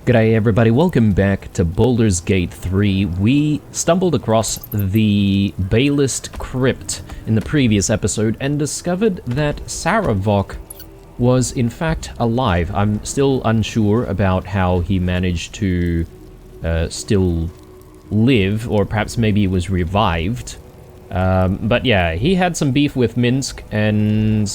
G'day everybody, welcome back to Baldur's Gate 3. We stumbled across the Balist Crypt in the previous episode and discovered that Saravok was in fact alive. I'm still unsure about how he managed to still live, or perhaps maybe he was revived. But yeah, he had some beef with Minsk and,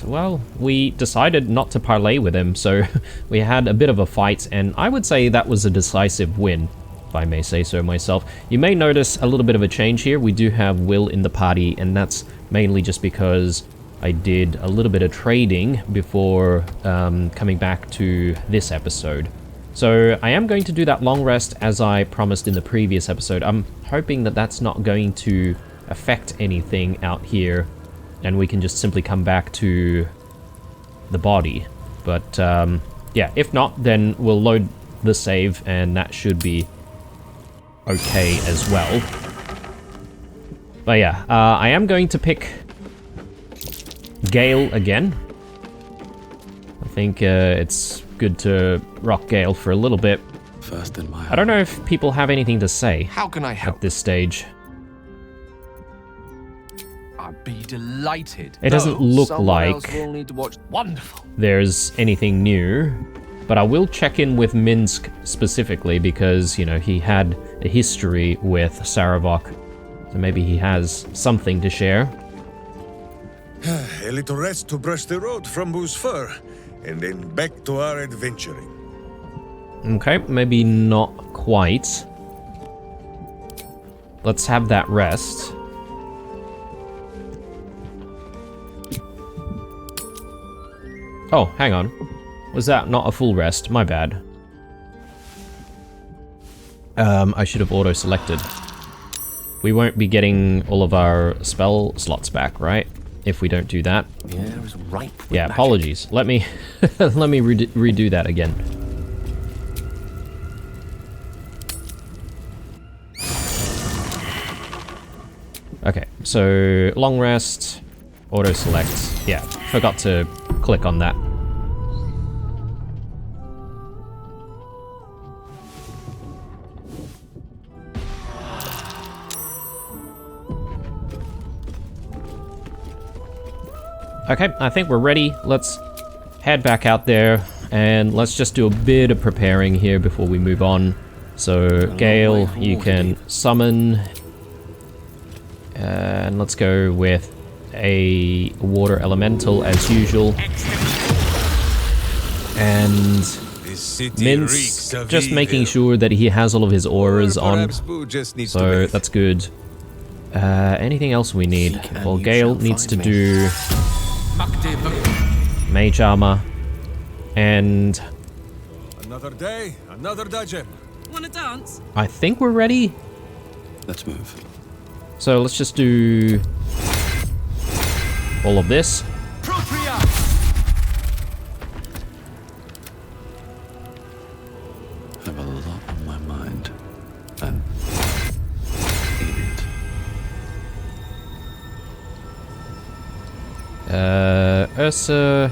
well, we decided not to parley with him, so we had a bit of a fight, and I would say that was a decisive win, if I may say so myself. You may notice a little bit of a change here. We do have Will in the party, and that's mainly just because I did a little bit of trading before coming back to this episode. So I am going to do that long rest as I promised in the previous episode. I'm hoping that that's not going to affect anything out here, and we can just simply come back to the body. But yeah, if not, then we'll load the save and that should be okay as well. But yeah, I am going to pick Gale again. I think it's good to rock Gale for a little bit. First in my I don't know if people have anything to say. How can I help? At this stage? I'd be delighted. It doesn't look Someone like else will need to watch. Wonderful. there's anything new, but I will check in with Minsk specifically because, you know, he had a history with Saravok, so maybe he has something to share. A little rest to brush the road from Boo's fur, and then back to our adventuring. Okay, maybe not quite. Let's have that rest. Oh, hang on. Was that not a full rest? My bad. I should have auto-selected. We won't be getting all of our spell slots back, right? If we don't do that. The air is ripe with Yeah, magic. apologies. Let me let me redo that again. Okay, so long rest, auto select. Yeah, forgot to click on that. Okay, I think we're ready. Let's head back out there and let's just do a bit of preparing here before we move on. So, Gale, you can summon. And let's go with a water elemental as usual. And Minsk, just making sure that he has all of his auras on. So that's good. Anything else we need? Well, Gale needs to do mage armor, and Another day, another dungeon. Wanna dance? I think we're ready. Let's move. So let's just do all of this. I have a lot on my mind. And in it. Ursa,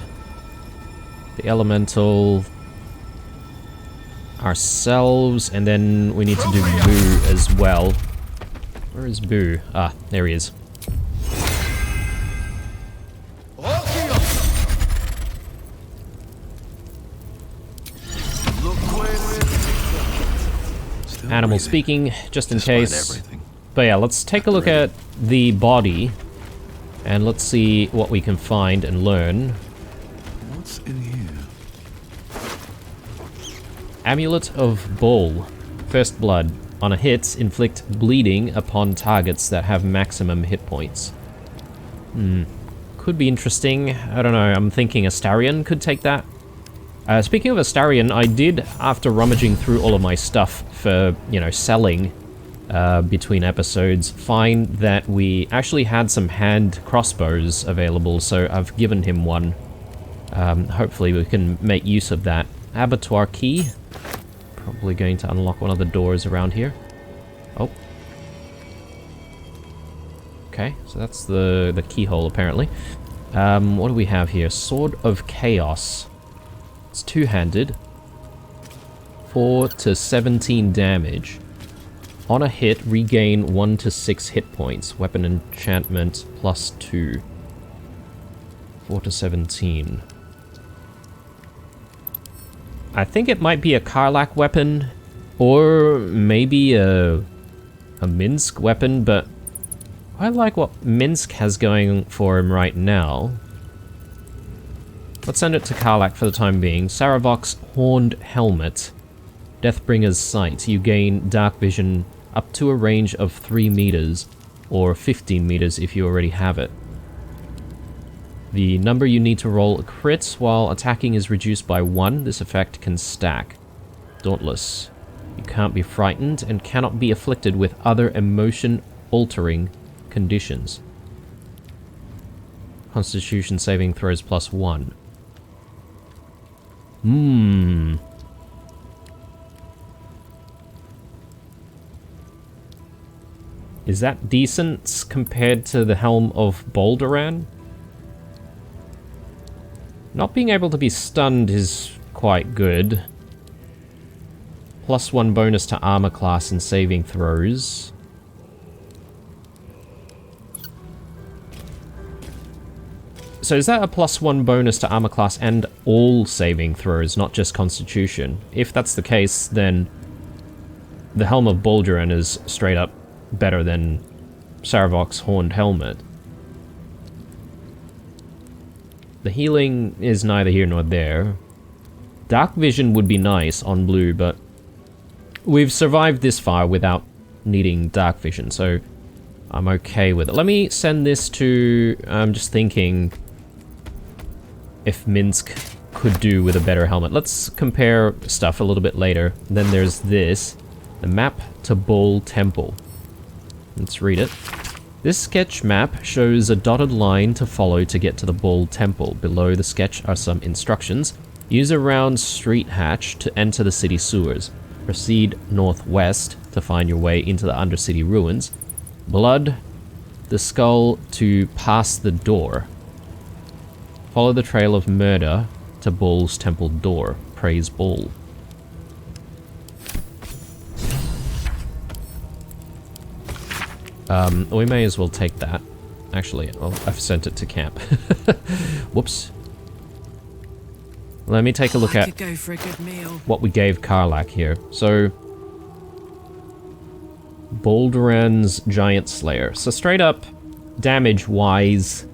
the elemental, ourselves, and then we need to do Boo as well. Where is Boo? Ah, there he is. Still Animal breathing, speaking, just in despite case. everything. But yeah, let's take a look at the body, and let's see what we can find and learn. What's in here? Amulet of Ball. First Blood. On a hit, inflict bleeding upon targets that have maximum hit points. Could be interesting. I don't know, I'm thinking Astarion could take that. Speaking of Astarion, I did, after rummaging through all of my stuff for, you know, selling between episodes, find that we actually had some hand crossbows available, so I've given him one. Hopefully we can make use of that. Abattoir key. Probably going to unlock one of the doors around here. Oh. Okay, so that's the keyhole apparently. What do we have here? Sword of Chaos. It's two-handed. 4 to 17 damage. On a hit, regain 1 to 6 hit points. Weapon enchantment +2. 4 to 17. I think it might be a Karlach weapon, or maybe a Minsk weapon, but I like what Minsk has going for him right now. Let's send it to Karlach for the time being. Saravok's Horned Helmet. Deathbringer's Sight. You gain dark vision up to a range of 3 meters, or 15 meters if you already have it. The number you need to roll a crit while attacking is reduced by 1. This effect can stack. Dauntless. You can't be frightened and cannot be afflicted with other emotion-altering conditions. Constitution saving throws +1. Is that decent compared to the Helm of Baldur? Not being able to be stunned is quite good. +1 bonus to armor class and saving throws. So is that a +1 bonus to armor class and all saving throws, not just constitution? If that's the case, then the Helm of Baldur is straight up better than Saravok's Horned Helmet. The healing is neither here nor there. Dark vision would be nice on blue, but we've survived this far without needing dark vision, so I'm okay with it. Let me send this to... I'm just thinking if Minsk could do with a better helmet. Let's compare stuff a little bit later. Then there's this. The map to Bull Temple. Let's read it. This sketch map shows a dotted line to follow to get to the Bull Temple. Below the sketch are some instructions. Use a round street hatch to enter the city sewers. Proceed northwest to find your way into the Undercity ruins. Blood the skull to pass the door. Follow the trail of murder to Bull's temple door. Praise Bull. We may as well take that. Actually, I've sent it to camp. Whoops. Let me take a look at what we gave Karlach here. So, Baldur's Giant Slayer. So straight up, damage-wise,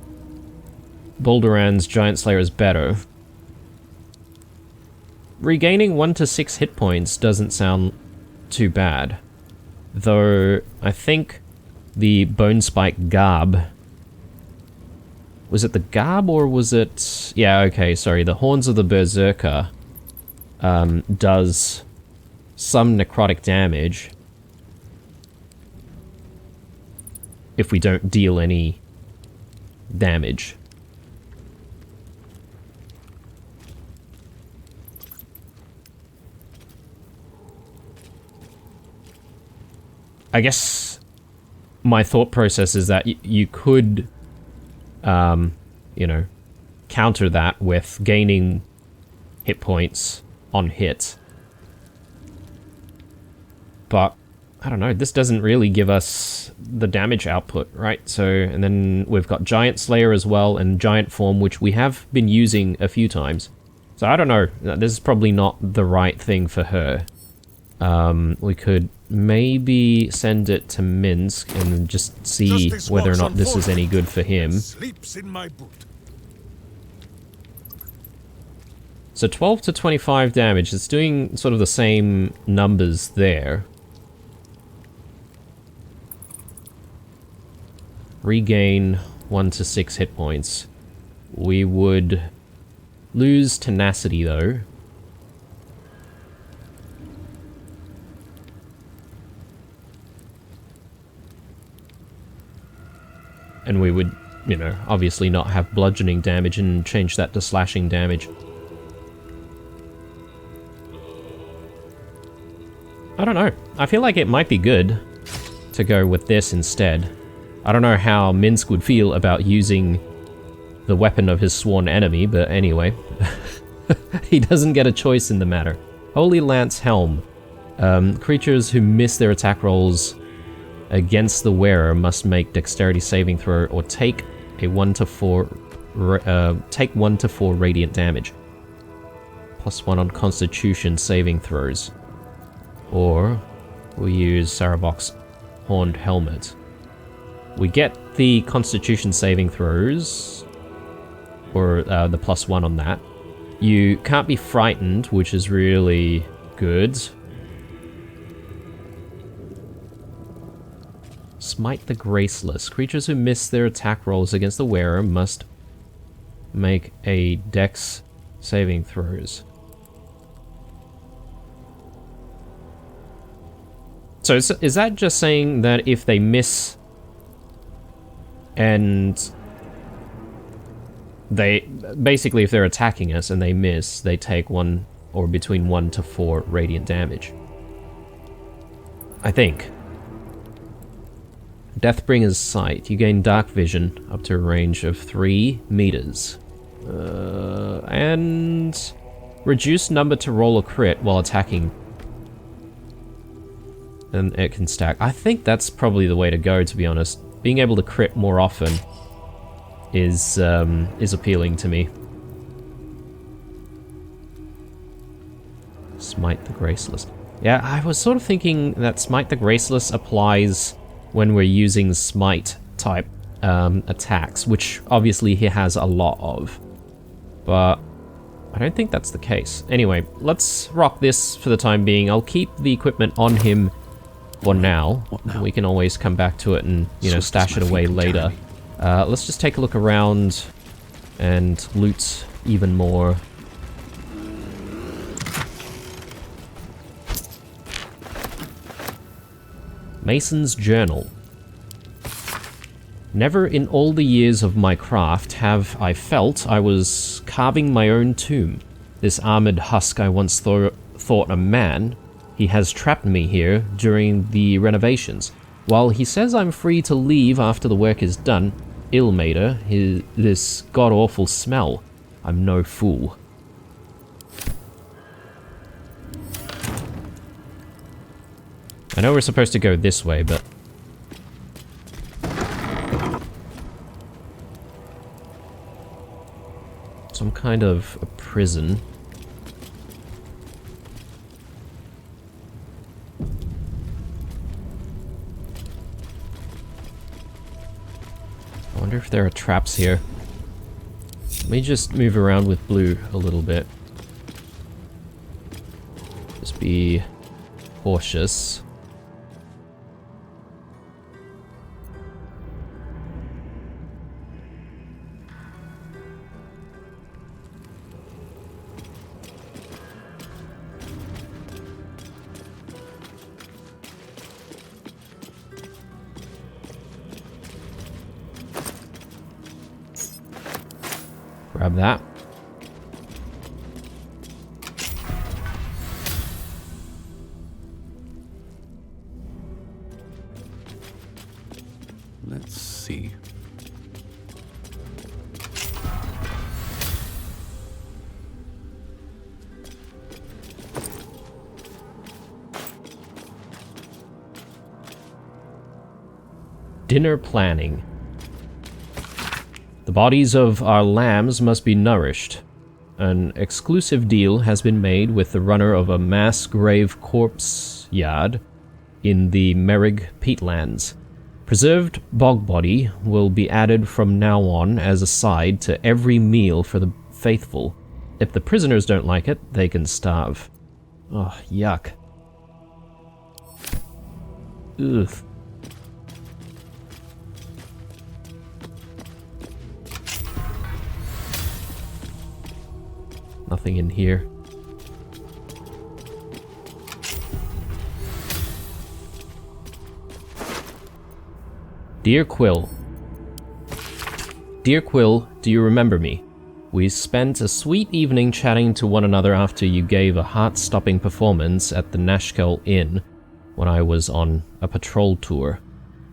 Baldur's Giant Slayer is better. Regaining 1 to 6 hit points doesn't sound too bad. Though, I think the Bone Spike Garb... Was it the Garb or was it... Yeah, okay, sorry. The Horns of the Berserker does some necrotic damage if we don't deal any damage. I guess my thought process is that you could, you know, counter that with gaining hit points on hit. But, I don't know, this doesn't really give us the damage output, right? So, and then we've got Giant Slayer as well, and Giant Form, which we have been using a few times. So I don't know, this is probably not the right thing for her. We could maybe send it to Minsk and just see whether or not this is any good for him. Sleeps in my boot. So 12 to 25 damage, it's doing sort of the same numbers there. Regain 1 to 6 hit points. We would lose tenacity though. And we would, you know, obviously not have bludgeoning damage and change that to slashing damage. I don't know. I feel like it might be good to go with this instead. I don't know how Minsk would feel about using the weapon of his sworn enemy, but anyway. He doesn't get a choice in the matter. Holy Lance Helm. Creatures who miss their attack rolls against the wearer must make dexterity saving throw or take a 1 to 4 radiant damage. +1 on Constitution saving throws. Or we'll use Sarabok's Horned Helmet. We get the Constitution saving throws, or the +1 on that. You can't be frightened, which is really good. Smite the Graceless. Creatures who miss their attack rolls against the wearer must make a dex saving throws. So is that just saying that if they miss and they basically, if they're attacking us and they miss, they take 1 or between 1 to 4 radiant damage? I think. Deathbringer's Sight. You gain dark vision up to a range of 3 meters. And reduce number to roll a crit while attacking. And it can stack. I think that's probably the way to go, to be honest. Being able to crit more often is appealing to me. Smite the Graceless. Yeah, I was sort of thinking that Smite the Graceless applies when we're using Smite type attacks, which obviously he has a lot of. But I don't think that's the case. Anyway, let's rock this for the time being. I'll keep the equipment on him for now. We can always come back to it and, you know, stash it away later. Let's just take a look around and loot even more. Mason's Journal. Never in all the years of my craft have I felt I was carving my own tomb. This armored husk I once thought a man. He has trapped me here during the renovations. While he says I'm free to leave after the work is done, Ilmater, this god-awful smell. I'm no fool. I know we're supposed to go this way, but... some kind of a prison. I wonder if there are traps here. Let me just move around with blue a little bit. Just be cautious. Grab that. Let's see. Dinner planning. The bodies of our lambs must be nourished. An exclusive deal has been made with the runner of a mass grave corpse yard in the Merrig peatlands. Preserved bog body will be added from now on as a side to every meal for the faithful. If the prisoners don't like it, they can starve. Oh, yuck. Ugh. Nothing in here. Dear Quill. Dear Quill, do you remember me? We spent a sweet evening chatting to one another after you gave a heart-stopping performance at the Nashkel Inn when I was on a patrol tour.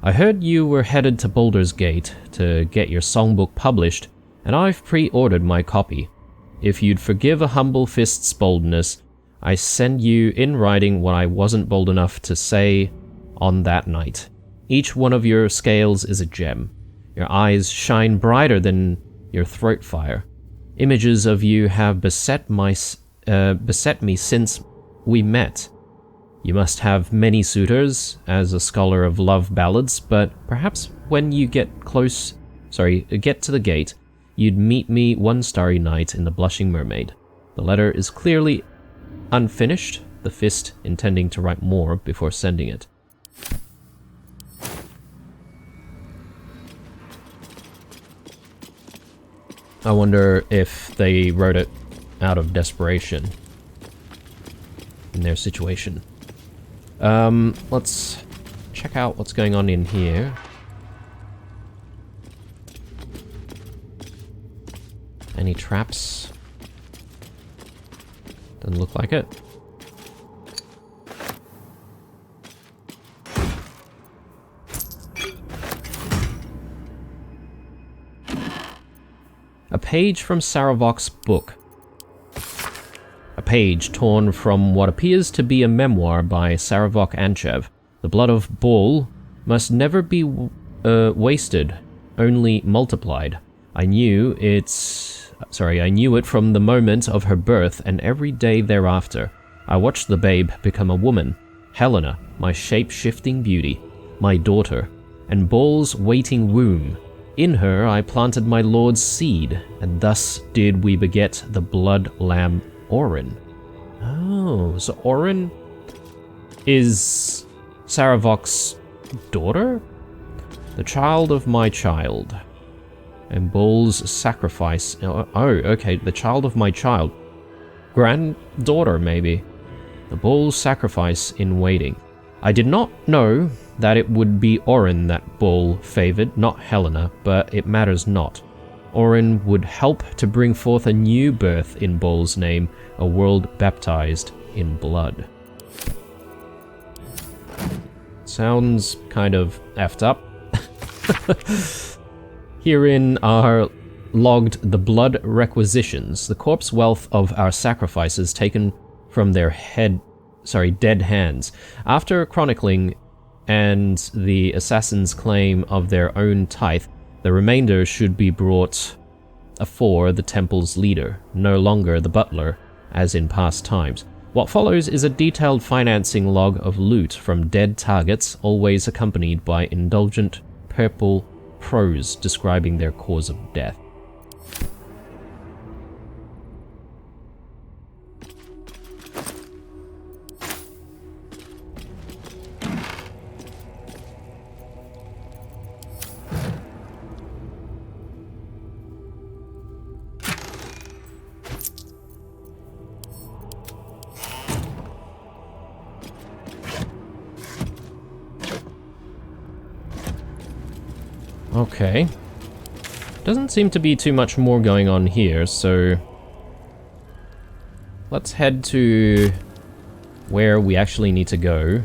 I heard you were headed to Baldur's Gate to get your songbook published, and I've pre-ordered my copy. If you'd forgive a humble fist's boldness, I send you in writing what I wasn't bold enough to say on that night. Each one of your scales is a gem. Your eyes shine brighter than your throat fire. Images of you have beset me since we met. You must have many suitors as a scholar of love ballads, but perhaps when you get to the gate, you'd meet me one starry night in the Blushing Mermaid. The letter is clearly unfinished, the fist intending to write more before sending it. I wonder if they wrote it out of desperation in their situation. Let's check out what's going on in here. Any traps? Doesn't look like it. A page from Saravok's book. A page torn from what appears to be a memoir by Saravok Anchev. The blood of Bull must never be wasted, only multiplied. I knew it from the moment of her birth and every day thereafter. I watched the babe become a woman. Helena, my shape-shifting beauty, my daughter, and Bull's waiting womb. In her I planted my lord's seed, and thus did we beget the blood lamb Orin. Oh, so Orin is Saravok's daughter? The child of my child. And Bull's sacrifice. Oh, okay, the child of my child. Granddaughter, maybe. The Bull's sacrifice in waiting. I did not know that it would be Orin that Bull favored, not Helena, but it matters not. Orin would help to bring forth a new birth in Bull's name, a world baptized in blood. Sounds kind of effed up. Herein are logged the blood requisitions, the corpse wealth of our sacrifices taken from their dead hands. After chronicling and the assassin's claim of their own tithe, the remainder should be brought afore the temple's leader, no longer the butler, as in past times. What follows is a detailed financing log of loot from dead targets, always accompanied by indulgent purple prose describing their cause of death. Okay. Doesn't seem to be too much more going on here, so let's head to where we actually need to go.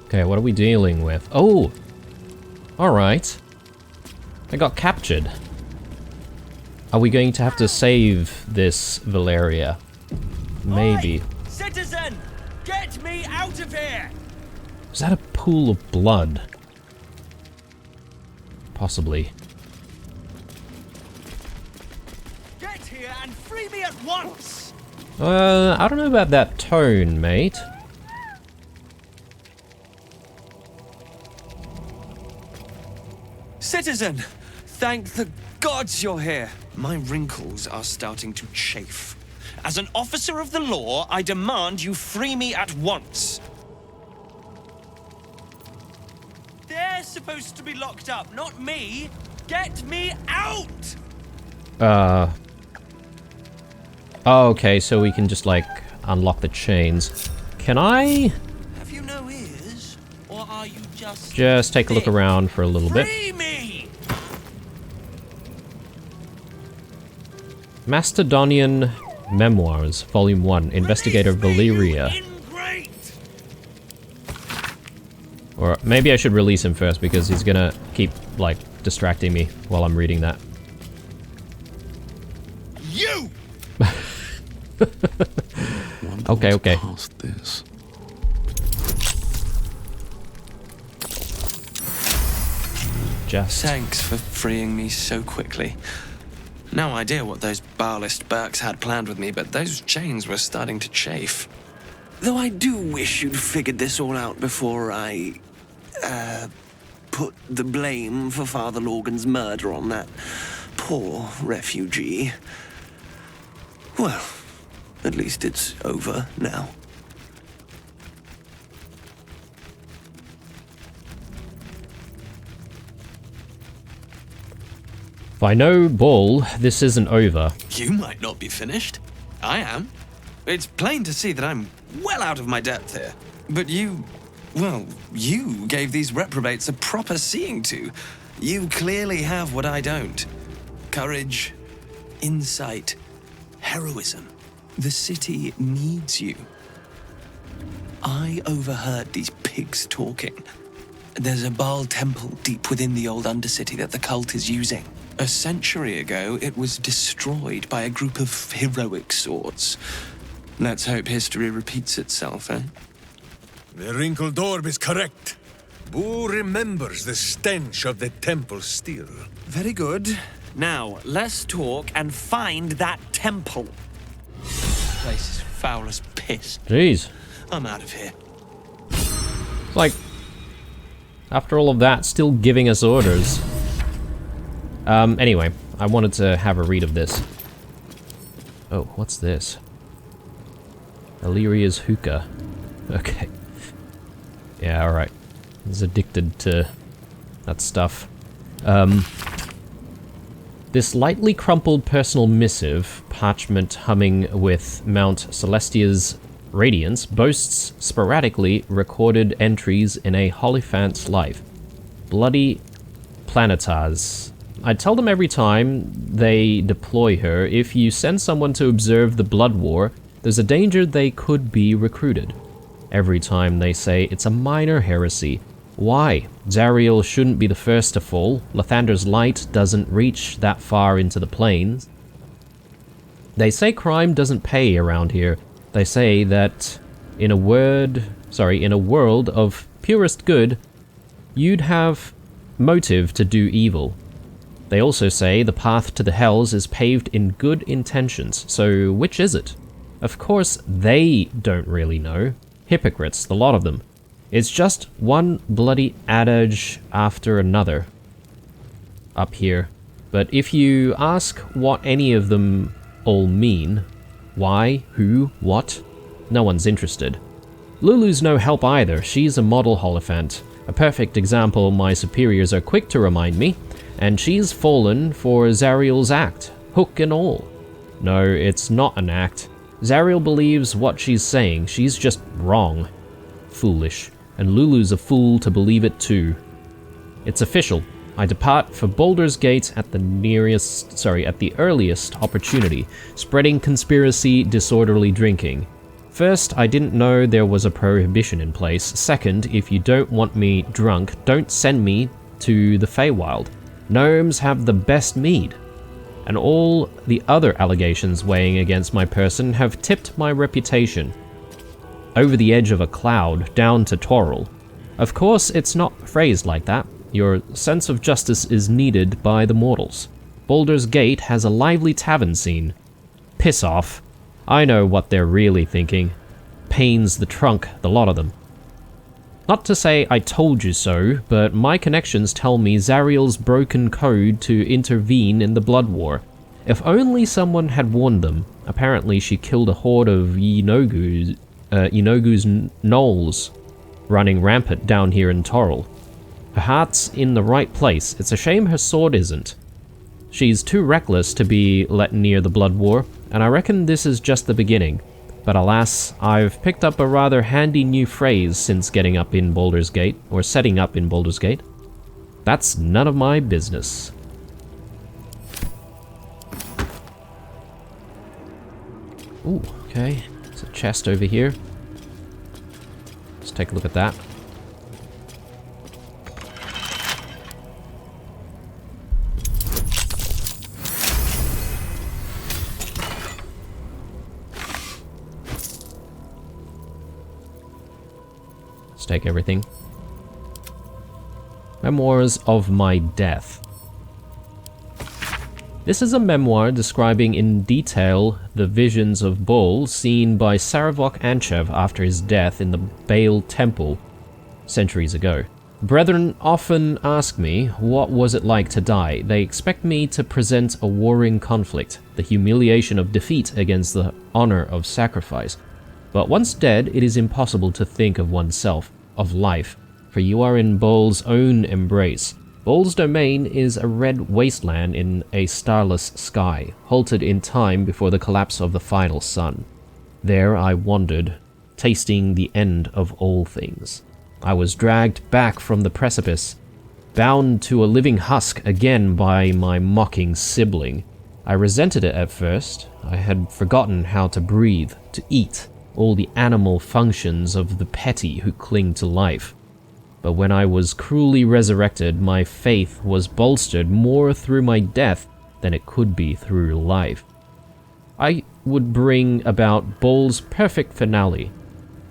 Okay, what are we dealing with? Oh! Alright. I got captured. Are we going to have to save this Valeria? Maybe. Oi! Citizen! Get me out of here! Is that a pool of blood? Possibly. Get here and free me at once! I don't know about that tone, mate. Citizen! Thank the gods you're here! My wrinkles are starting to chafe. As an officer of the law, I demand you free me at once. They're supposed to be locked up, not me! Get me out! Oh, okay, so we can just, like, unlock the chains. Can I? Have you no ears? or are you just... Just take a look around for a little bit. Free me! Macedonian Memoirs, Volume 1, Investigator Valeria. Ingrate! Or maybe I should release him first because he's gonna keep, like, distracting me while I'm reading that. You! Okay, okay. Past this. Just... Thanks for freeing me so quickly. No idea what those Barlist Burks had planned with me, but those chains were starting to chafe. Though I do wish you'd figured this all out before I, put the blame for Father Lorgan's murder on that poor refugee. Well, at least it's over now. If I know Bull, this isn't over. You might not be finished. I am. It's plain to see that I'm well out of my depth here. But you... well, you gave these reprobates a proper seeing to. You clearly have what I don't. Courage, insight, heroism. The city needs you. I overheard these pigs talking. There's a Baal temple deep within the old Undercity that the cult is using. A century ago, it was destroyed by a group of heroic sorts. Let's hope history repeats itself, eh? The wrinkled orb is correct. Boo remembers the stench of the temple still. Very good. Now, let's talk and find that temple. This place is foul as piss. Jeez. I'm out of here. It's like, after all of that, still giving us orders. Anyway, I wanted to have a read of this. Oh, what's this? Illyria's hookah. Okay. Yeah, alright. He's addicted to that stuff. This lightly crumpled personal missive, parchment humming with Mount Celestia's radiance, boasts sporadically recorded entries in a Hierophant's life. Bloody planetars. I tell them every time they deploy her, if you send someone to observe the Blood War, there's a danger they could be recruited. Every time they say it's a minor heresy. Why? Zariel shouldn't be the first to fall. Lathander's light doesn't reach that far into the plains. They say crime doesn't pay around here. They say that in a world of purest good, you'd have motive to do evil. They also say the path to the Hells is paved in good intentions, so which is it? Of course, they don't really know. Hypocrites, the lot of them. It's just one bloody adage after another up here. But if you ask what any of them all mean, why, who, what, no one's interested. Lulu's no help either. She's a model Hierophant. A perfect example my superiors are quick to remind me, and she's fallen for Zariel's act, hook and all. No, it's not an act. Zariel believes what she's saying, she's just wrong. Foolish. And Lulu's a fool to believe it too. It's official. I depart for Baldur's Gate at the earliest opportunity, spreading conspiracy, disorderly drinking. First, I didn't know there was a prohibition in place. Second, if you don't want me drunk, don't send me to the Feywild. Gnomes have the best mead. And all the other allegations weighing against my person have tipped my reputation over the edge of a cloud down to Toril. Of course, it's not phrased like that. Your sense of justice is needed by the mortals. Baldur's Gate has a lively tavern scene. Piss off. I know what they're really thinking. Pains the trunk, the lot of them. Not to say I told you so, but my connections tell me Zariel's broken code to intervene in the Blood War. If only someone had warned them. Apparently she killed a horde of Yenogu's gnolls running rampant down here in Toril. Her heart's in the right place. It's a shame her sword isn't. She's too reckless to be let near the Blood War, and I reckon this is just the beginning. But alas, I've picked up a rather handy new phrase since getting up in Baldur's Gate, or setting up in Baldur's Gate. That's none of my business. Ooh, okay. There's a chest over here. Let's take a look at that. Let's take everything. Memoirs of My Death. This is a memoir describing in detail the visions of Bul seen by Saravok Anchev after his death in the Baal Temple centuries ago. Brethren often ask me, what was it like to die? They expect me to present a warring conflict, the humiliation of defeat against the honor of sacrifice. But once dead, it is impossible to think of oneself, of life, for you are in Bul's own embrace. Bul's domain is a red wasteland in a starless sky, halted in time before the collapse of the final sun. There I wandered, tasting the end of all things. I was dragged back from the precipice, bound to a living husk again by my mocking sibling. I resented it at first. I had forgotten how to breathe, to eat, all the animal functions of the petty who cling to life. But when I was cruelly resurrected, my faith was bolstered more through my death than it could be through life. I would bring about Bul's perfect finale,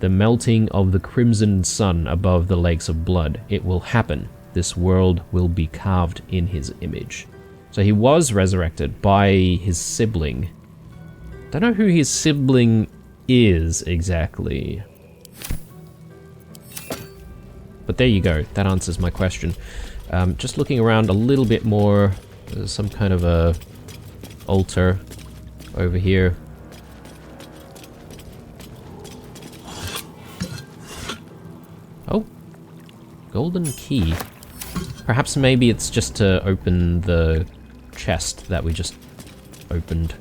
the melting of the crimson sun above the lakes of blood. It will happen. This world will be carved in his image. So he was resurrected by his sibling. Don't know who his sibling is exactly. But there you go, that answers my question. Just looking around a little bit more, there's some kind of a altar over here. Oh, golden key. Perhaps maybe it's just to open the chest that we just opened.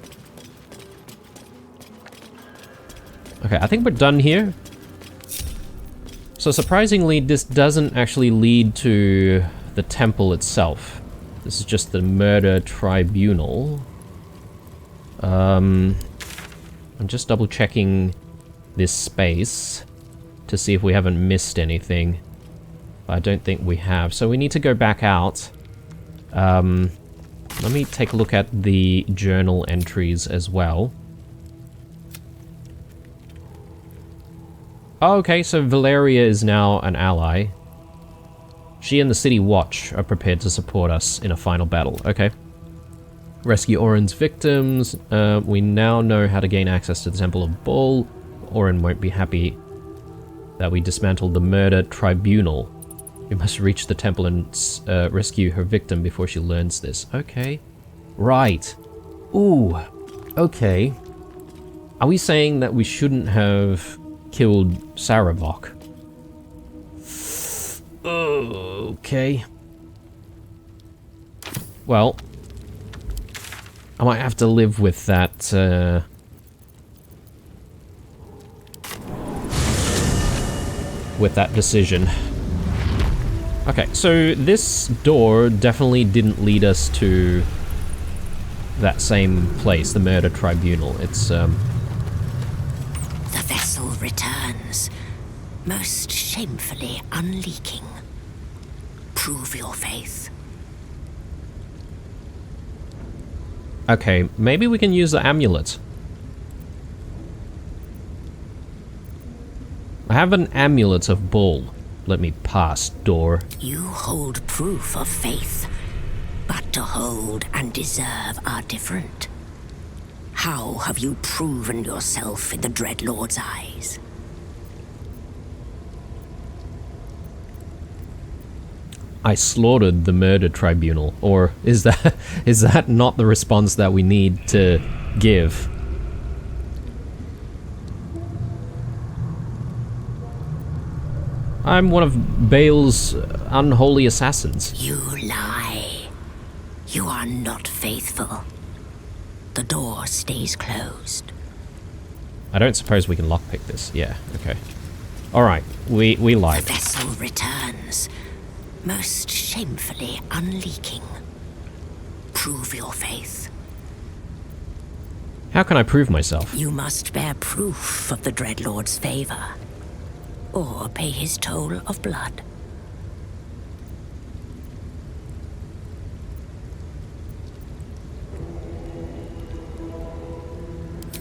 Okay, I think we're done here. So surprisingly, this doesn't actually lead to the temple itself. This is just the murder tribunal. I'm just double checking this space to see if we haven't missed anything. I don't think we have. So we need to go back out. Let me take a look at the journal entries as well. Oh, okay, so Valeria is now an ally. She and the City Watch are prepared to support us in a final battle. Okay. Rescue Orin's victims. We now know how to gain access to the Temple of Bul. Orin won't be happy that we dismantled the murder tribunal. We must reach the temple and rescue her victim before she learns this. Okay. Right. Ooh. Okay. Are we saying that we shouldn't have killed Saravok? Okay. Well, I might have to live with that, decision. Okay, so this door definitely didn't lead us to that same place, the murder tribunal. It's, The vessel returns, most shamefully unleaking. Prove your faith. Okay, maybe we can use the amulet. I have an amulet of Bul. Let me pass, door. You hold proof of faith, but to hold and deserve are different. How have you proven yourself in the Dreadlord's eyes? I slaughtered the murder tribunal. Or is that not the response that we need to give? I'm one of Baal's unholy assassins. You lie. You are not faithful. The door stays closed. I don't suppose we can lockpick this. Yeah, okay. Alright, we lied. The vessel returns, most shamefully unleaking. Prove your faith. How can I prove myself? You must bear proof of the Dreadlord's favor, or pay his toll of blood.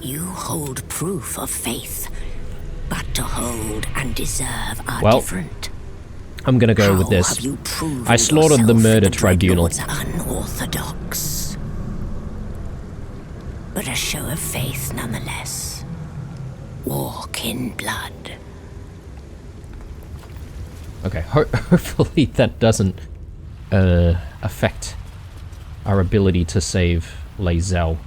You hold proof of faith, but to hold and deserve are different. I'm gonna go with this. Have you proven I slaughtered the yourself murder the tribunal. Dreadlords are unorthodox, but a show of faith nonetheless. Walk in blood. Okay, hopefully that doesn't affect our ability to save Lae'zel.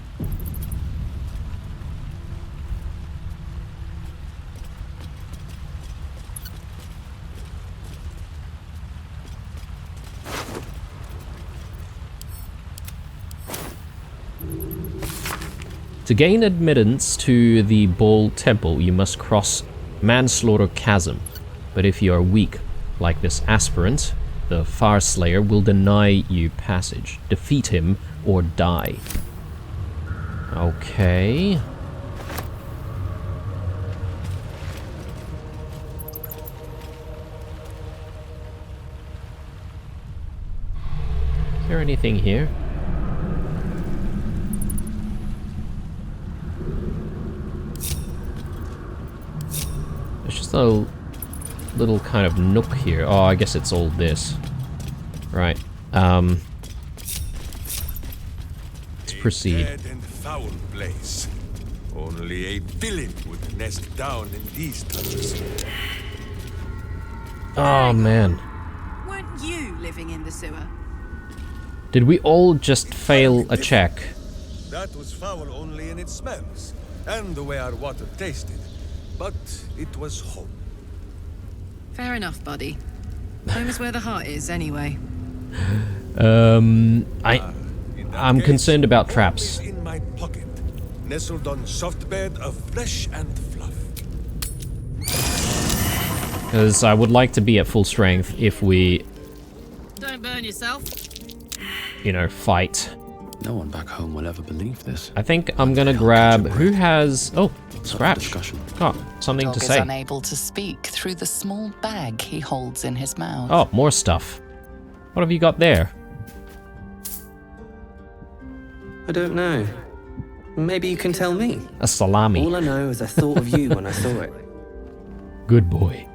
To gain admittance to the Ball Temple, you must cross Manslaughter Chasm. But if you are weak, like this aspirant, the Farslayer will deny you passage. Defeat him or die. Okay. Is there anything here? There's just a little kind of nook here. Oh, I guess it's all this. Right. Let's proceed. Dead and foul place. Only a villain would nest down in these tunnels. Oh, man. Weren't you living in the sewer? Did we all just fail a check? That was foul only in its smells, and the way our water tasted. But it was home. Fair enough, buddy. Home is where the heart is, anyway. In that I'm case, concerned about home traps. is in my pocket, nestled on soft bed of flesh and fluff. Because I would like to be at full strength if we, Don't burn yourself. you know, fight. No one back home will ever believe this. I think I'm gonna grab... Who has... Oh, Scratch. Discussion. Got something Dog to is say. unable to speak through the small bag he holds in his mouth. Oh, more stuff. What have you got there? I don't know. Maybe you can tell me. A salami. All I know is I thought of you when I saw it. Good boy.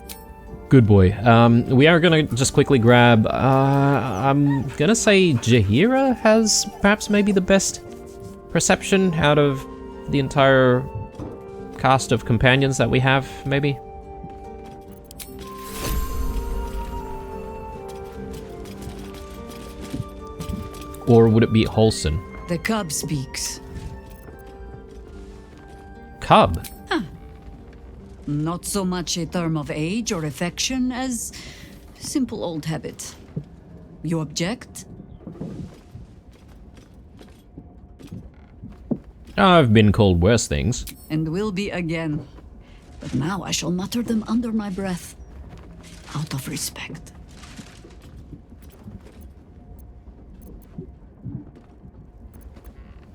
Good boy. We are gonna just quickly grab... I'm gonna say Jaheira has perhaps maybe the best perception out of the entire cast of companions that we have, maybe? Or would it be Holson? The cub speaks. Cub? Not so much a term of age or affection as simple old habit. You object? I've been called worse things. And will be again. But now I shall mutter them under my breath, out of respect.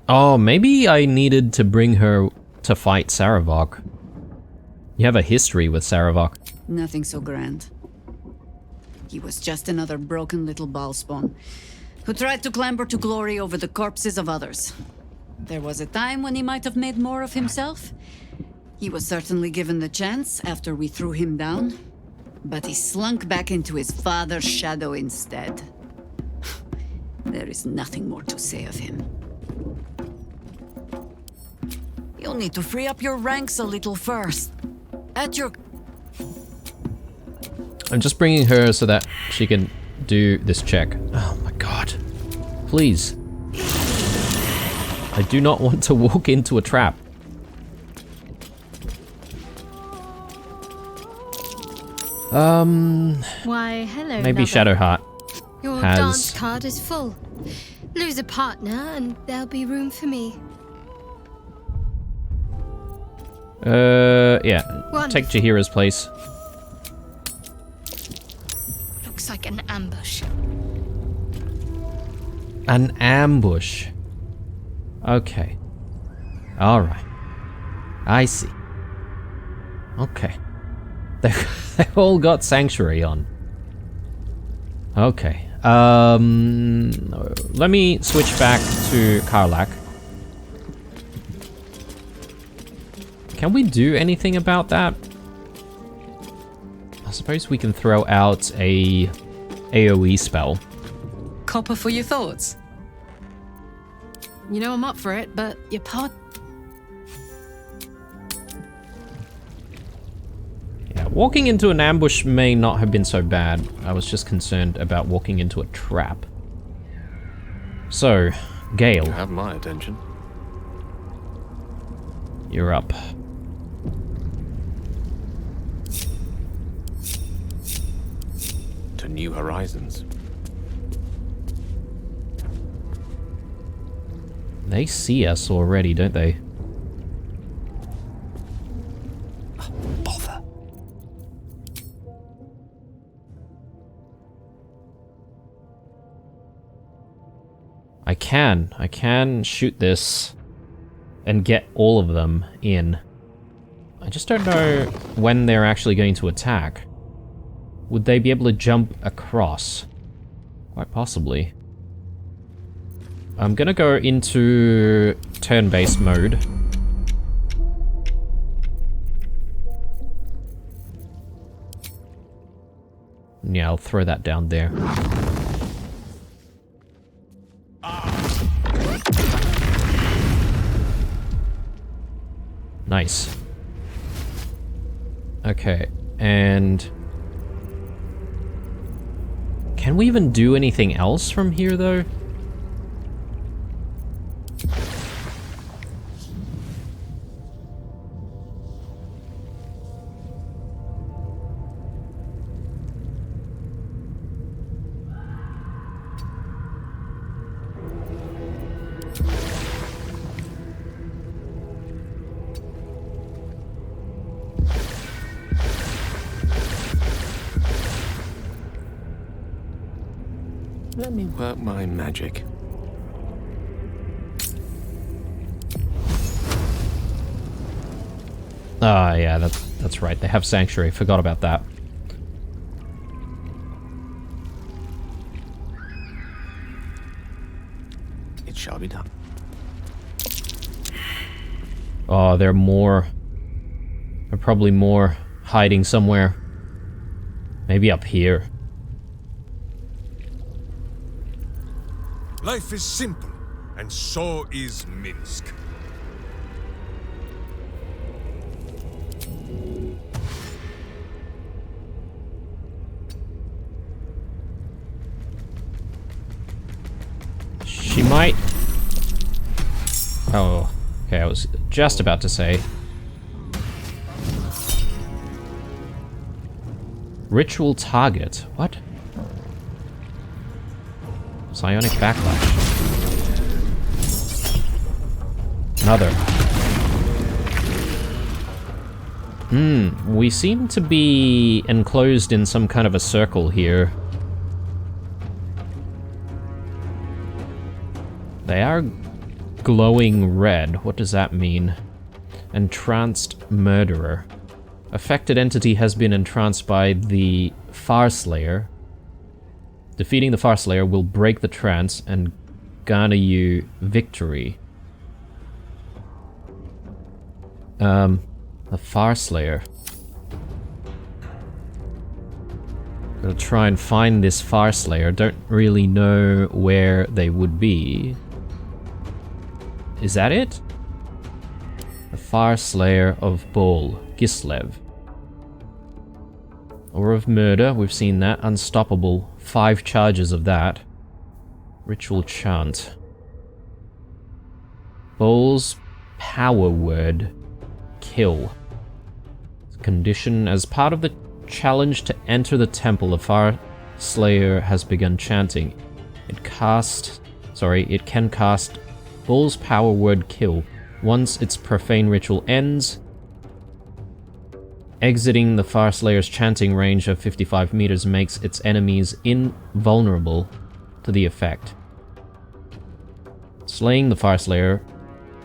Oh, maybe I needed to bring her to fight Saravok. You have a history with Saravok. Nothing so grand. He was just another broken little ballspawn who tried to clamber to glory over the corpses of others. There was a time when he might have made more of himself. He was certainly given the chance after we threw him down, but he slunk back into his father's shadow instead. There is nothing more to say of him. You'll need to free up your ranks a little first. At your... I'm just bringing her so that she can do this check. Oh my god. Please. I do not want to walk into a trap. Why, hello, Maybe lover. Shadowheart Your has... dance card is full. Lose a partner and there'll be room for me. Yeah. Take Jahira's place. Looks like an ambush. An ambush. Okay. Alright. I see. Okay. They all got Sanctuary on. Okay. Let me switch back to Karlak. Can we do anything about that? I suppose we can throw out a AoE spell. Copper for your thoughts. You know I'm up for it, but your part. Yeah, walking into an ambush may not have been so bad. I was just concerned about walking into a trap. So, Gale. You have my attention. You're up. To new horizons. They see us already, don't they? Bother. I can shoot this and get all of them in. I just don't know when they're actually going to attack. Would they be able to jump across? Quite possibly. I'm gonna go into turn-based mode. Yeah, I'll throw that down there. Nice. Okay, and... Can we even do anything else from here, though? Let me work my magic. Ah, yeah, that's right. They have Sanctuary. Forgot about that. It shall be done. Oh, there are more. There are probably more hiding somewhere. Maybe up here. Life is simple, and so is Minsk. She might... Oh, okay, I was just about to say. Ritual target. What? Psionic backlash. Another. We seem to be enclosed in some kind of a circle here. They are glowing red. What does that mean? Entranced murderer. Affected entity has been entranced by the Farslayer. Defeating the Farslayer will break the trance and garner you victory. The Farslayer. Gotta try and find this Farslayer. Don't really know where they would be. Is that it? The Farslayer of Bol, Gislev. Or of murder, we've seen that. Unstoppable. 5 charges of that. Ritual chant. Bol's power word. Kill. Condition. As part of the challenge to enter the temple, the Farslayer has begun chanting. It can cast Bol's power word kill. Once its profane ritual ends, Exiting the Fire Slayer's chanting range of 55 meters makes its enemies invulnerable to the effect. Slaying the Fire Slayer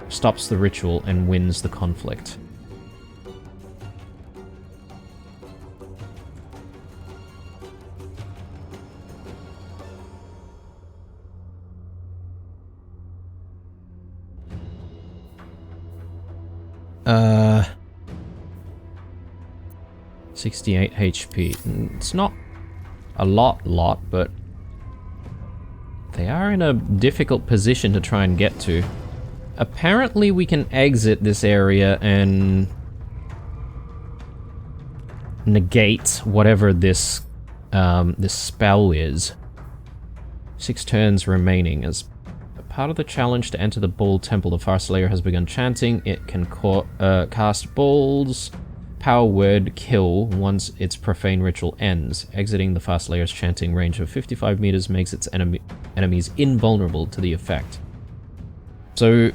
stops the ritual and wins the conflict. Uh... 68 HP. It's not a lot, but they are in a difficult position to try and get to. Apparently we can exit this area and negate whatever this this spell is. 6 turns remaining. As a part of the challenge to enter the Ball Temple, the Fire Slayer has begun chanting. It can cast balls. Power word kill once its profane ritual ends. Exiting the Fire Slayer's chanting range of 55 meters makes its enemies invulnerable to the effect. So,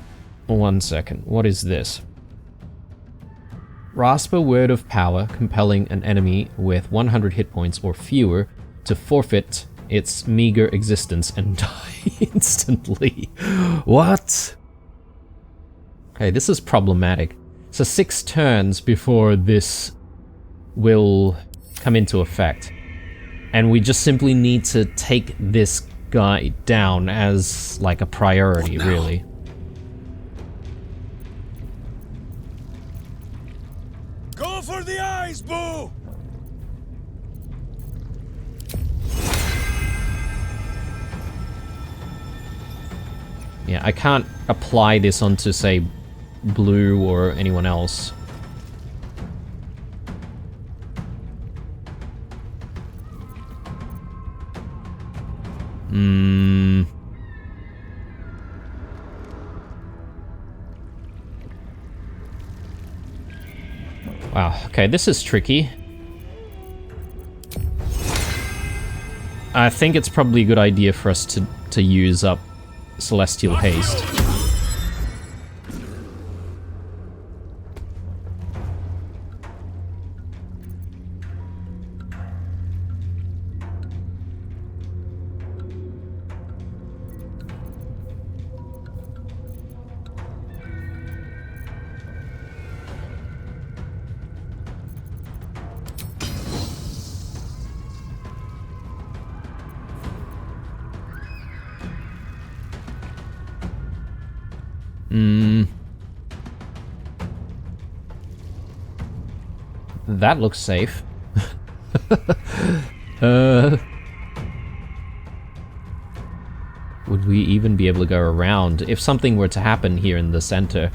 1 second. What is this? Rasp a word of power, compelling an enemy with 100 hit points or fewer to forfeit its meager existence and die instantly. What? Okay, this is problematic. So 6 turns before this will come into effect. And we just simply need to take this guy down as like a priority, really. Go for the eyes, Boo! Yeah, I can't apply this onto, say, Blue or anyone else. Wow, okay, this is tricky. I think it's probably a good idea for us to use up Celestial Haste. That looks safe. Would we even be able to go around if something were to happen here in the center?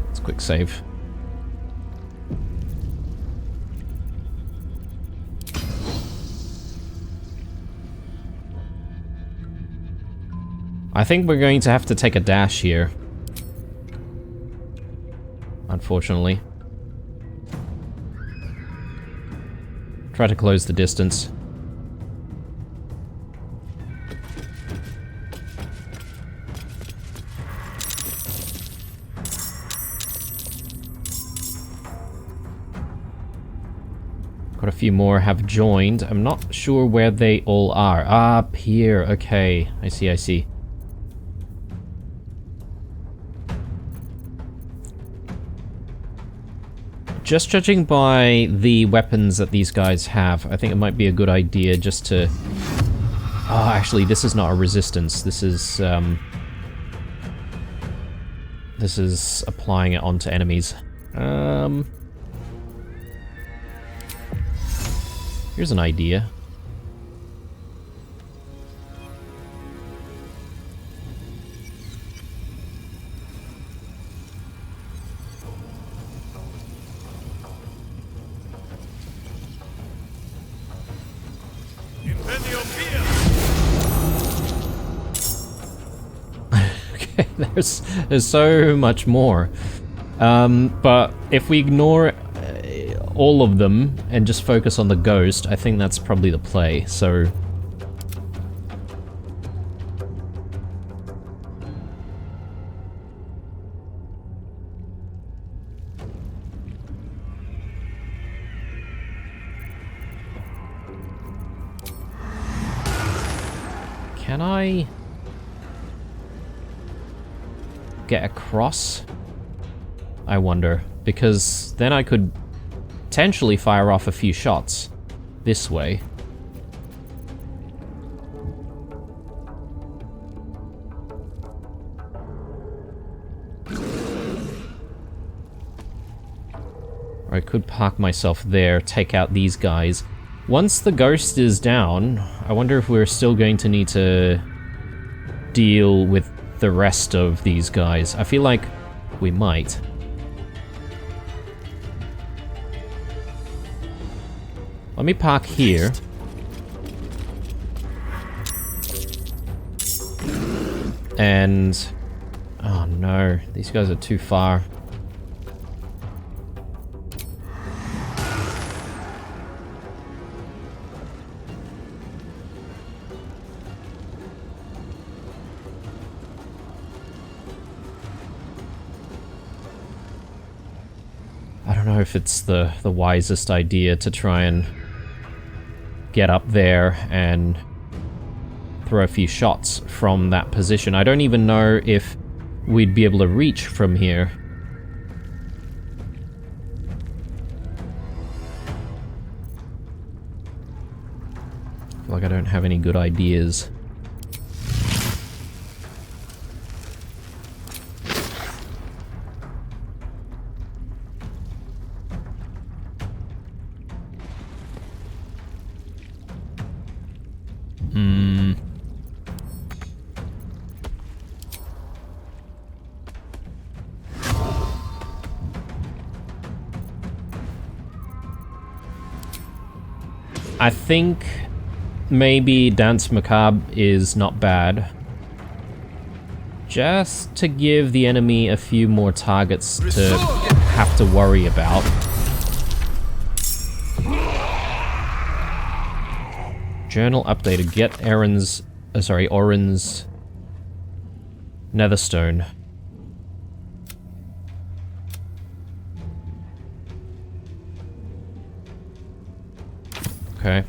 Let's quick save. I think we're going to have to take a dash here. Unfortunately. Try to close the distance. Got a few more have joined. I'm not sure where they all are. Up here. Okay. I see. Just judging by the weapons that these guys have, I think it might be a good idea just to... Oh, actually, this is not a resistance. This is applying it onto enemies. Here's an idea. Okay, there's so much more. But if we ignore all of them and just focus on the ghost, I think that's probably the play. So Can I get across? I wonder, because then I could potentially fire off a few shots this way. Or I could park myself there, take out these guys. Once the ghost is down, I wonder if we're still going to need to deal with the rest of these guys. I feel like we might. Let me park here. And... oh no, these guys are too far. I don't know if it's the wisest idea to try and get up there and throw a few shots from that position. I don't even know if we'd be able to reach from here. I feel like I don't have any good ideas. I think maybe Dance Macabre is not bad. Just to give the enemy a few more targets to have to worry about. Journal updated. Get Orin's Netherstone. Okay.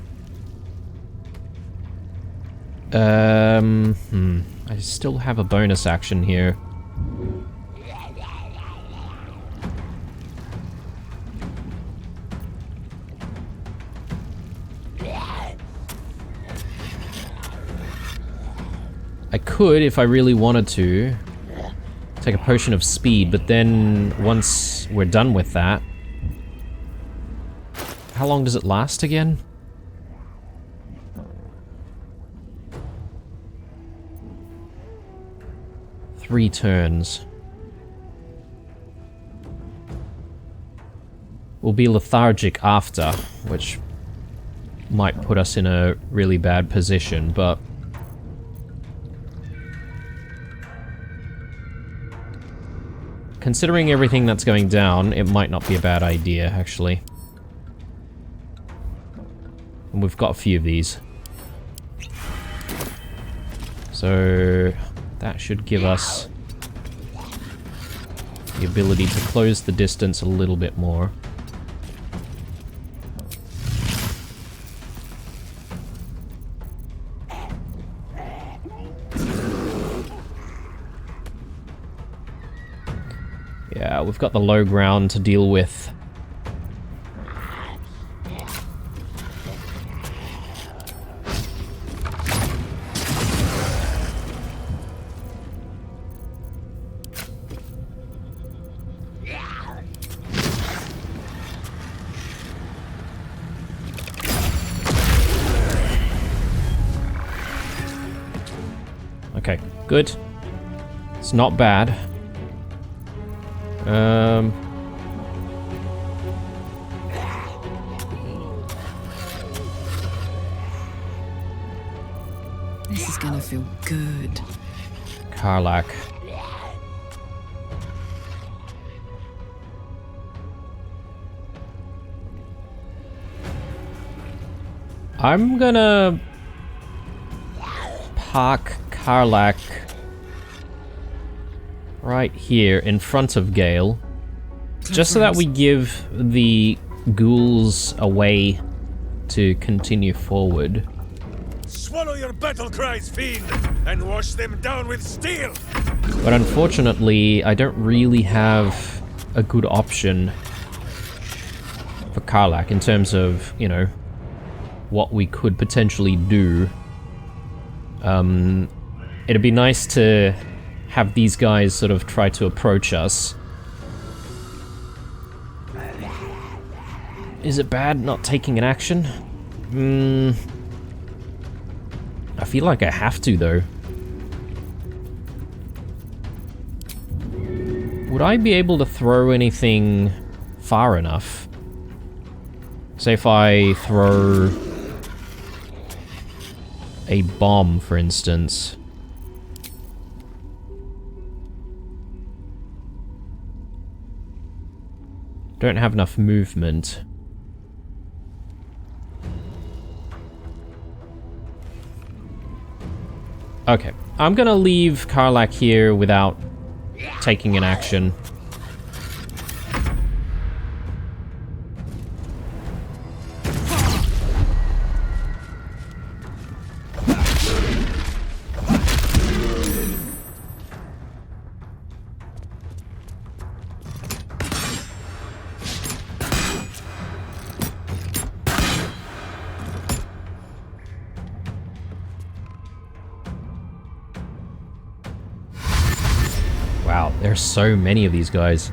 I still have a bonus action here. I could, if I really wanted to, take a potion of speed, but then once we're done with that... how long does it last again? Three turns. We'll be lethargic after, which might put us in a really bad position, but... considering everything that's going down, it might not be a bad idea, actually. And we've got a few of these. So... that should give us the ability to close the distance a little bit more. Yeah, we've got the low ground to deal with. Okay, good. It's not bad. This is gonna feel good. Karlach. I'm gonna park Karlach right here in front of Gale, just so that we give the ghouls a way to continue forward. swallow your battle cries, fiend, and wash them down with steel. But unfortunately, I don't really have a good option for Karlach in terms of, you know, what we could potentially do. It'd be nice to have these guys sort of try to approach us. Is it bad not taking an action? I feel like I have to, though. Would I be able to throw anything far enough? Say if I throw a bomb, for instance. Don't have enough movement. Okay, I'm gonna leave Karlach here without taking an action. Wow, there's so many of these guys.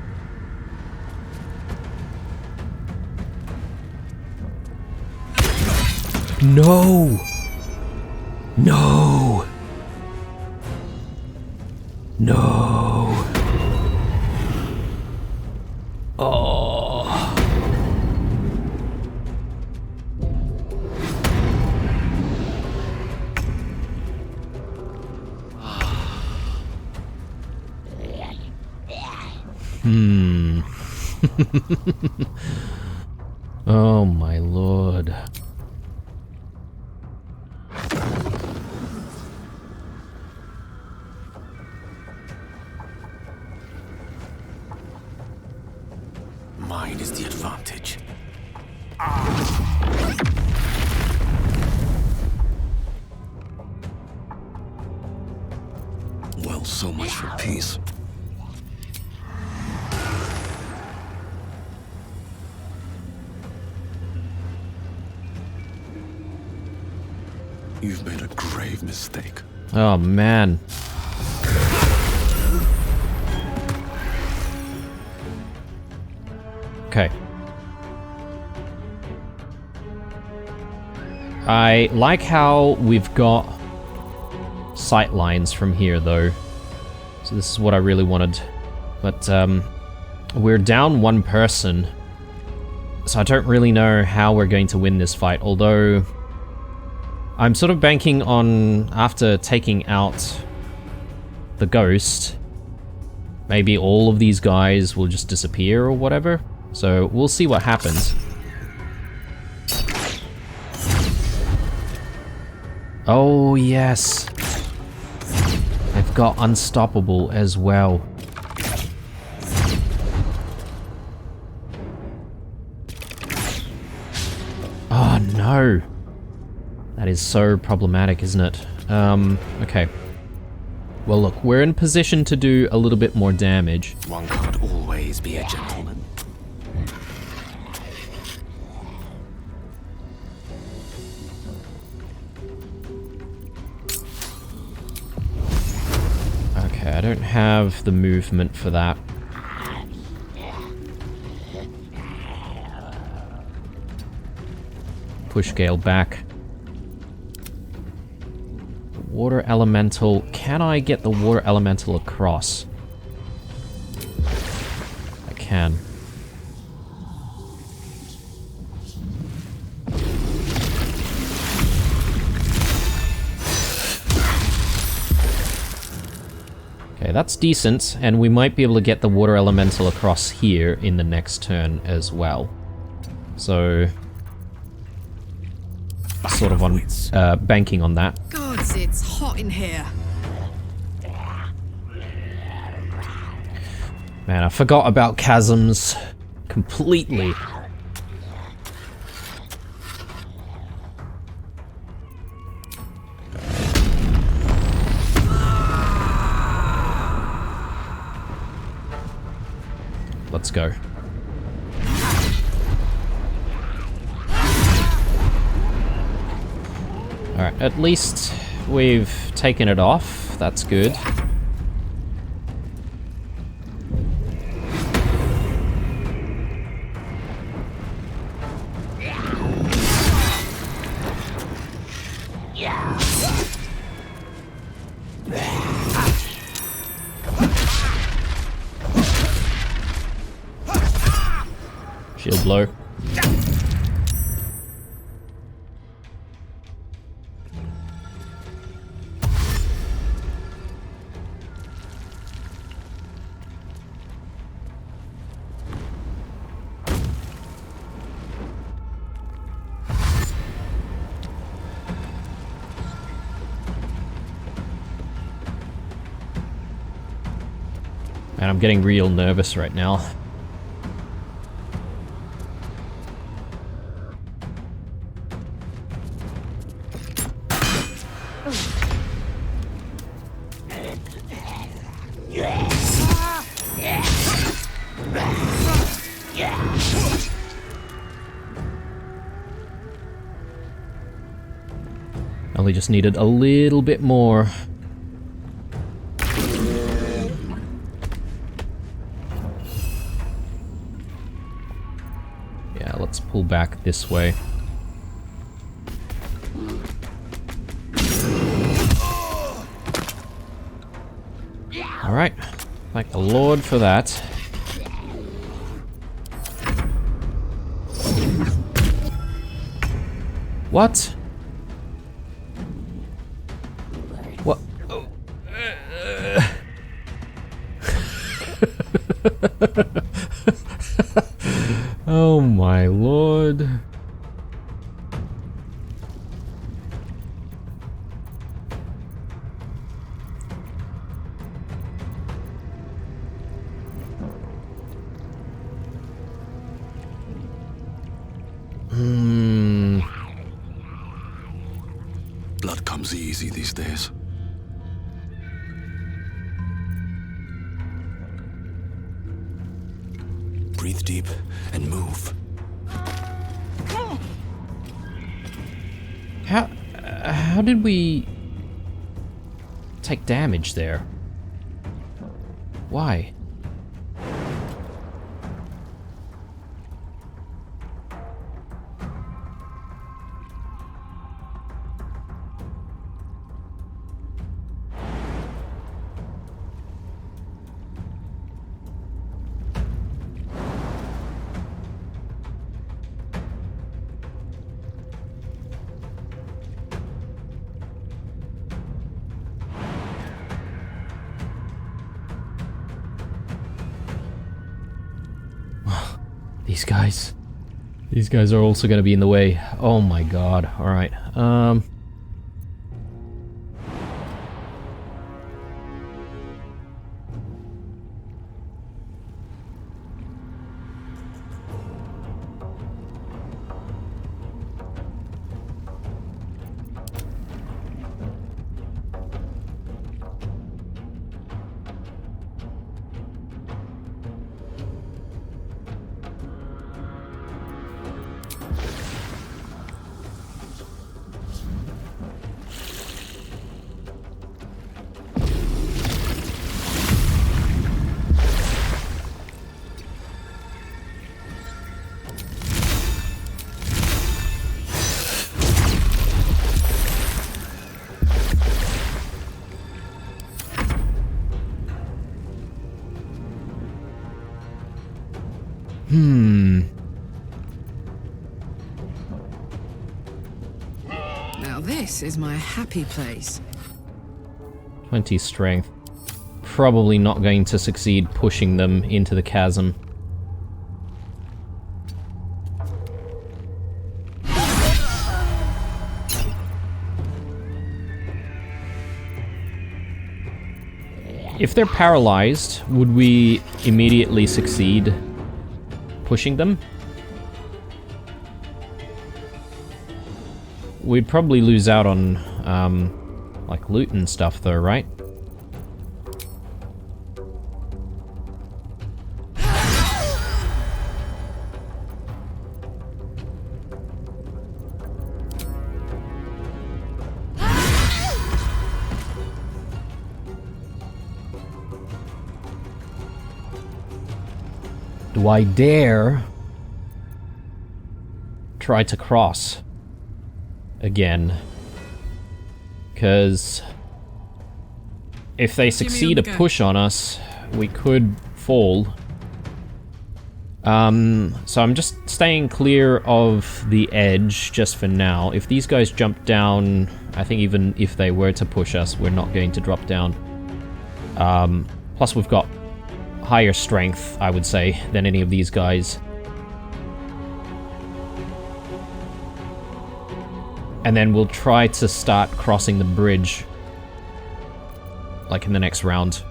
No! No! No! Oh! Oh my lord. Mine is the advantage. Well, so much for peace. You've made a grave mistake. Oh man. Okay. I like how we've got sight lines from here, though. So this is what I really wanted. But, we're down one person. So I don't really know how we're going to win this fight, although I'm sort of banking on, after taking out the ghost, maybe all of these guys will just disappear or whatever. So we'll see what happens. Oh yes, they've got unstoppable as well. Oh no. That is so problematic, isn't it? Okay. Well look, we're in position to do a little bit more damage. One can't always be a gentleman. Okay, I don't have the movement for that. Push Gale back. Water elemental. Can I get the water elemental across? I can. Okay, that's decent, and we might be able to get the water elemental across here in the next turn as well. So, sort of on banking on that. Gods, it's hot in here. Man, I forgot about chasms completely. go. Alright, at least we've taken it off. That's good. Shield blow. And I'm getting real nervous right now. Only just needed a little bit more. Yeah, let's pull back this way. Alright, thank the Lord for that. What? What? Oh my Lord. Blood comes easy these days. Breathe deep and move. How did we take damage there? Why? These guys are also gonna be in the way. Oh my god. Alright. Now this is my happy place. 20 strength. Probably not going to succeed pushing them into the chasm. If they're paralyzed, would we immediately succeed pushing them? We'd probably lose out on, like, loot and stuff though, right? Do I dare try to cross again? Because if they succeed a push on us, we could fall. So I'm just staying clear of the edge just for now. If these guys jump down, I think even if they were to push us, we're not going to drop down. Plus we've got higher strength, I would say, than any of these guys. And then we'll try to start crossing the bridge, like in the next round.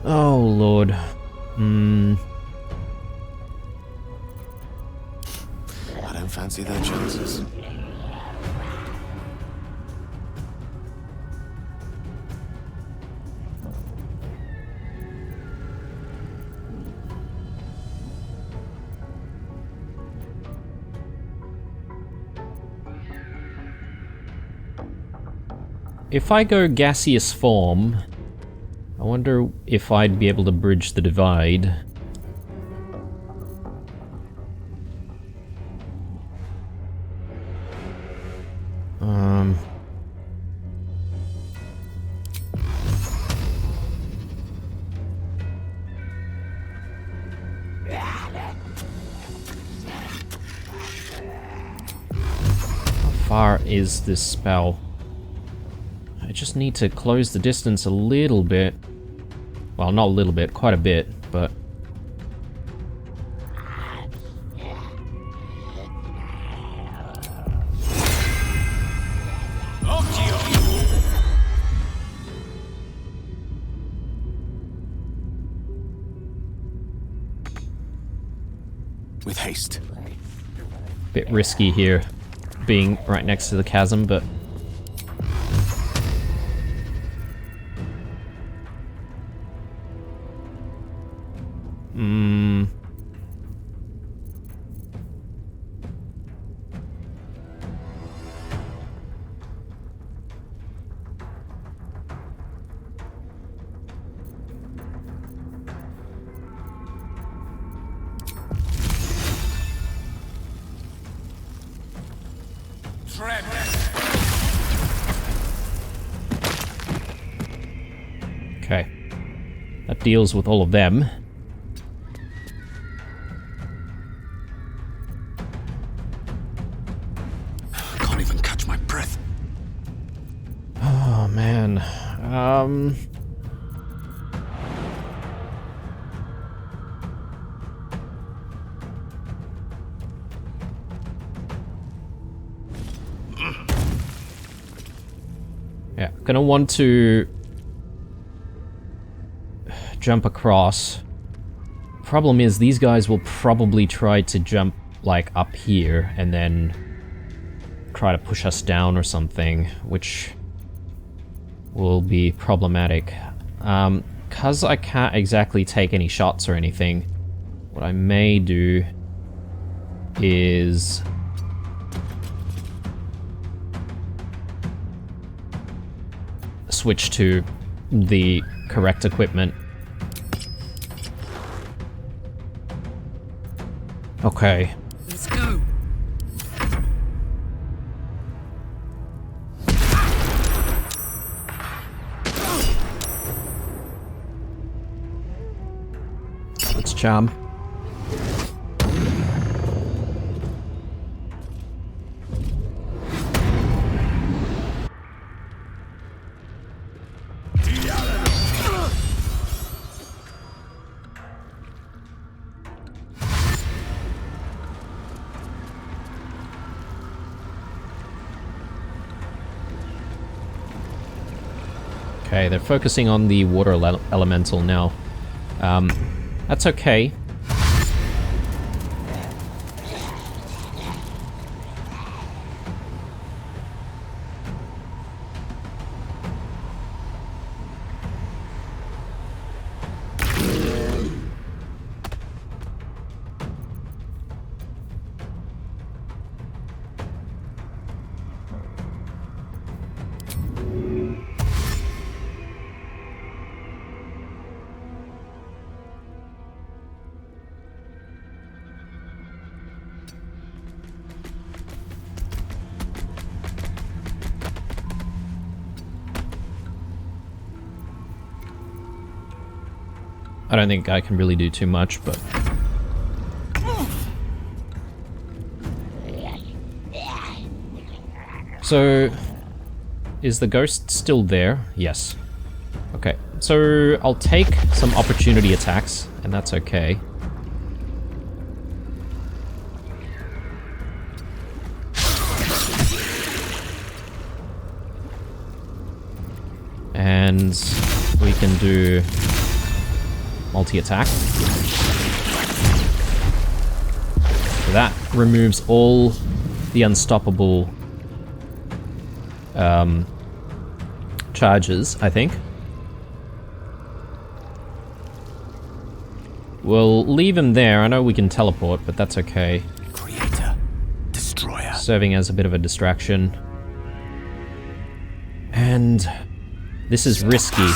Oh, Lord. I don't fancy their chances. If I go gaseous form, I wonder if I'd be able to bridge the divide. How far is this spell? I just need to close the distance a little bit. Well, not a little bit, quite a bit, but... With haste. Bit risky here, being right next to the chasm, but... Okay. That deals with all of them. I can't even catch my breath. Oh, man. Yeah, gonna want to jump across. Problem is, these guys will probably try to jump, like, up here, and then try to push us down or something, which will be problematic. 'Cause I can't exactly take any shots or anything, what I may do is... switch to the correct equipment. Okay. Let's go. Let's charm. Okay, they're focusing on the water elemental now. That's okay. I don't think I can really do too much, but... So... Is the ghost still there? Yes. Okay, so I'll take some opportunity attacks, and that's okay. And we can do multi-attack. So that removes all the unstoppable charges, I think. We'll leave him there. I know we can teleport, but that's okay. Creator, destroyer. Serving as a bit of a distraction. And this is risky,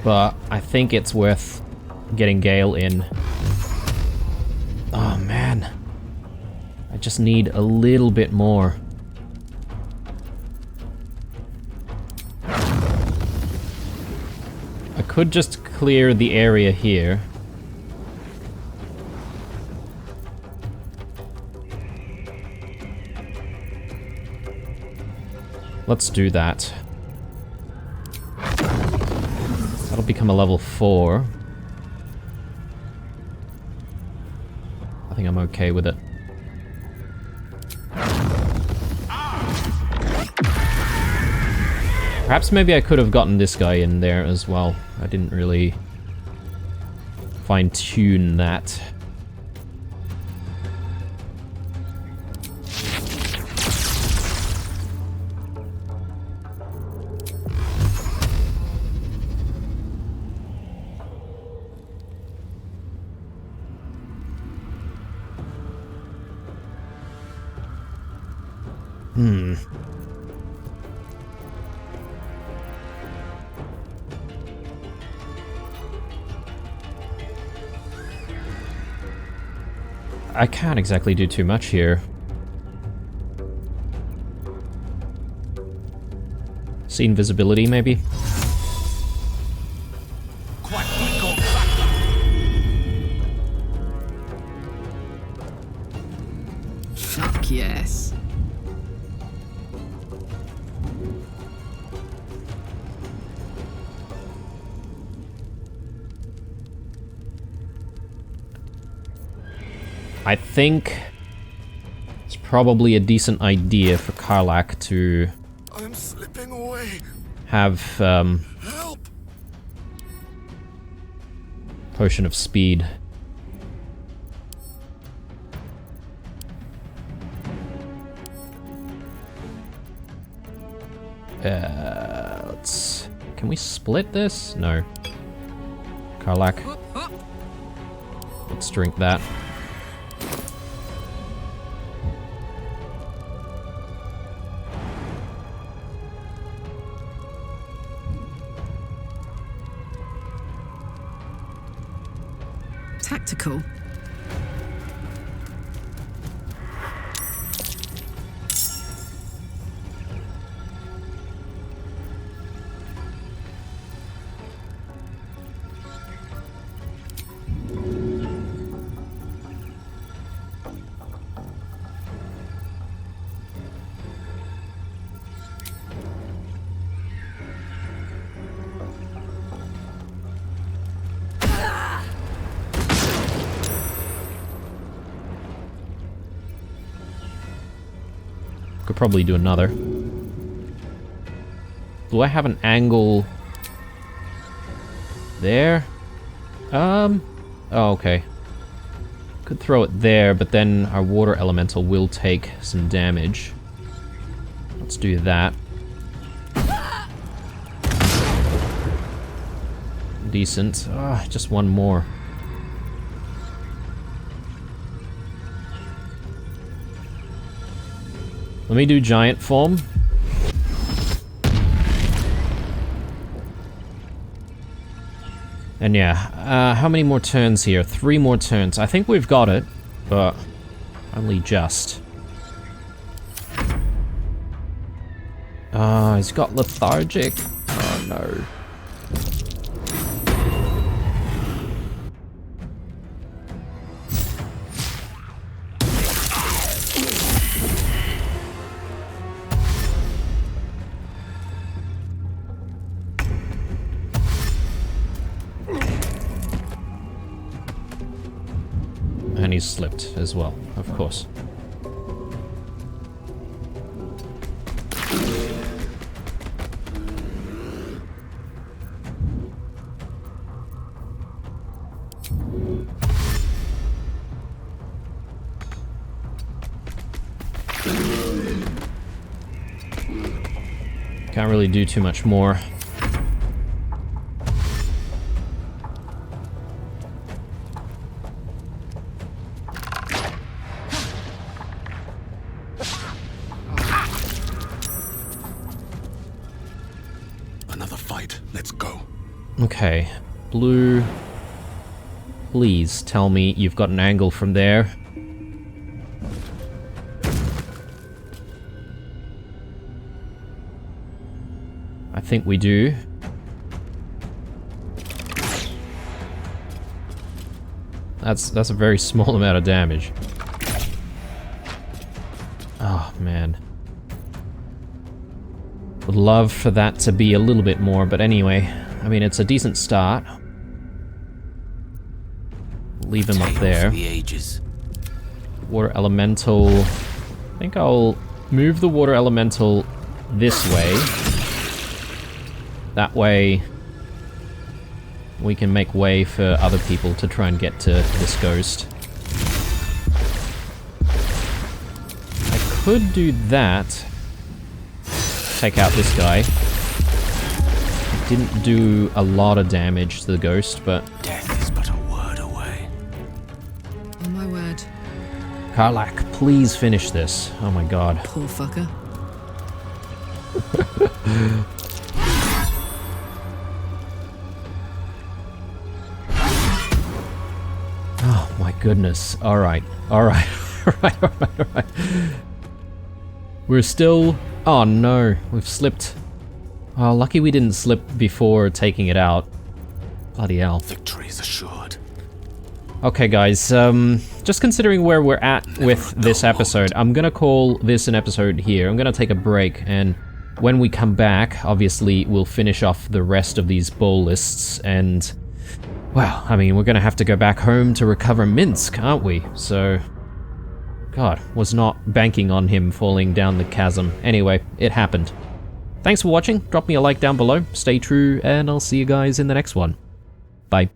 but I think it's worth getting Gale in. Oh man, I just need a little bit more. I could just clear the area here. Let's do that. That'll become a level 4. I think I'm okay with it. Perhaps maybe I could have gotten this guy in there as well. I didn't really fine-tune that. I can't exactly do too much here. See invisibility, maybe? Fuck yes. I think it's probably a decent idea for Karlach to I'm slipping away. have Help! Potion of Speed. Let's... Can we split this? No. Karlach. Let's drink that. Tactical. Could probably do another. Do I have an angle there? Oh, okay. Could throw it there, but then our water elemental will take some damage. Let's do that. Decent. Just one more. Let me do giant form. And yeah, how many more turns here? 3 more turns. I think we've got it, but only just. He's got lethargic. Oh no. slipped as well, of course. Can't really do too much more. Another fight. Let's go. Okay. Blue. Please tell me you've got an angle from there. I think we do. That's a very small amount of damage. Oh, man. Would love for that to be a little bit more, but anyway. I mean, it's a decent start. Leave him up there. Water Elemental. I think I'll move the Water Elemental this way. That way we can make way for other people to try and get to this ghost. I could do that. Take out this guy. Didn't do a lot of damage to the ghost, but... Death is but a word away. Oh my word. Karlach, please finish this. Oh my god. Poor fucker. Oh my goodness. Alright. Alright. Alright, alright, alright. We're still... Oh no, we've slipped. Oh, lucky we didn't slip before taking it out. Bloody hell. Victory is assured. Okay guys, just considering where we're at with this episode, I'm gonna call this an episode here. I'm gonna take a break, and when we come back, obviously we'll finish off the rest of these bowl lists, and... well, I mean, we're gonna have to go back home to recover Minsk, aren't we? So... God, was not banking on him falling down the chasm. Anyway, it happened. Thanks for watching, drop me a like down below, stay true, and I'll see you guys in the next one. Bye.